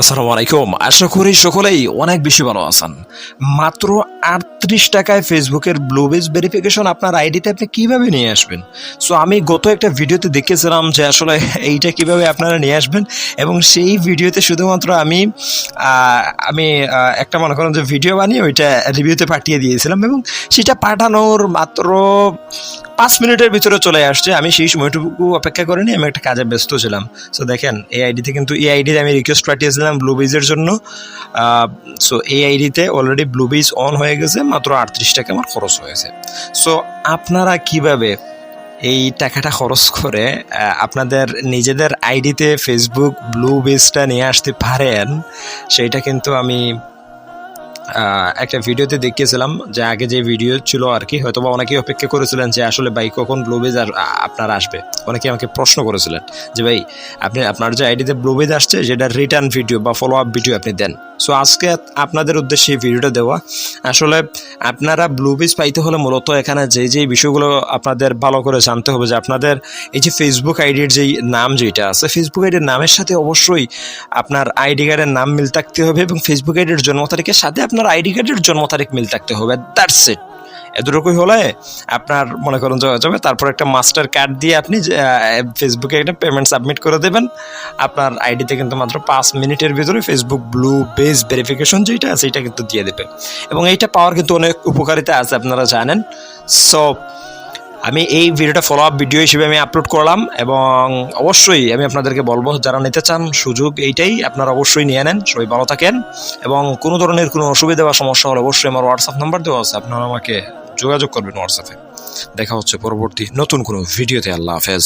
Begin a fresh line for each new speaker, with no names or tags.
আসসালামু আলাইকুম। আশা করি সকলেই অনেক বেশি ভালো আছেন। মাত্র ৩৮ টাকায় ফেসবুকের ব্লু বেজ ভেরিফিকেশন আপনার আইডিতে আপনি কিভাবে নিয়ে আসবেন। সো আমি গত একটা ভিডিওতে দেখেছিলাম যে আসলে এইটা কিভাবে আপনারা নিয়ে আসবেন, এবং সেই ভিডিওতে শুধুমাত্র আমি একটা মনে করেন যে ভিডিও বানিয়ে ওইটা রিভিউতে পাঠিয়ে দিয়েছিলাম, এবং সেটা পাঠানোর মাত্র ৫ মিনিটের ভিতরে চলে আসছে। আমি সেই সময়টুকু অপেক্ষা করিনি, আমি একটা কাজে ব্যস্ত ছিলাম। সো দেখেন, এই আইডিতে আমি রিকোয়েস্ট পাঠিয়েছিলাম ব্লু বেজের জন্য। সো এই আইডিতে অলরেডি ব্লু বেজ অন হয়ে গেছে, মাত্র ৩৮ টাকা আমার খরচ হয়েছে। সো আপনারা কিভাবে এই টাকাটা খরচ করে আপনাদের নিজেদের আইডিতে ফেসবুক ব্লু বেজটা নিয়ে আসতে পারেন, সেইটা কিন্তু আমি একটা ভিডিওতে দেখিয়েছিলাম। যে আগে যে ভিডিও ছিল আর কি, হয়তো বা অনেকেই অপেক্ষা করেছিলেন যে আসলে ভাই কখন ব্লু বেজ আর আপনার আসবে। অনেকে আমাকে প্রশ্ন করেছিলেন যে ভাই আপনার যে আইডিতে ব্লু বেজ আসছে যেটা রিটার্ন ভিডিও বা ফলো আপ ভিডিও আপনি দেন। সো আজকে আপনাদের উদ্দেশ্যে এই ভিডিওটা দেওয়া। আসলে আপনারা ব্লু বেজ পাইতে হলে মূলত এখানে যে বিষয়গুলো আপনাদের ভালো করে জানতে হবে, যে আপনাদের এই যে ফেসবুক আইডির যেই নাম যেটা আছে, ফেসবুক আইডির নামের সাথে অবশ্যই আপনার আইডি কার্ডের নাম মিল থাকতে হবে, এবং ফেসবুক আইডির জন্ম তারিখের সাথে আপনার আইডি কার্ডের জন্ম তারিখ মিল থাকতে হবে। That's it. এতটুকুই হলে আপনার মনে করেন যে হয়ে যাবে। তারপর একটা মাস্টার কার্ড দিয়ে আপনি ফেসবুকে একটা পেমেন্ট সাবমিট করে দেবেন। আপনার আইডিতে কিন্তু মাত্র ৫ মিনিটের ভিতরে ফেসবুক ব্লু বেজ ভেরিফিকেশন যেটা আছে এটা কিন্তু দিয়ে দেবে, এবং এইটা পাওয়ার কিন্তু অনেক উপকারিতা আছে, আপনারা জানেন। সো আমি এই ভিডিওটা ফলো আপ ভিডিও হিসেবে আমি আপলোড করলাম, এবং অবশ্যই আমি আপনাদেরকে বলবো যারা নিতে চান সুযোগ এইটাই, আপনারা অবশ্যই নিয়ে নেন। সবাই ভালো থাকেন, এবং কোনো ধরনের কোনো অসুবিধা বা সমস্যা হলে অবশ্যই আমার হোয়াটসঅ্যাপ নাম্বার দেওয়া আছে, আপনারা আমাকে যোগাযোগ করবেন হোয়াটসঅ্যাপে। দেখা হচ্ছে পরবর্তী নতুন কোনো ভিডিওতে। আল্লাহ হাফেজ।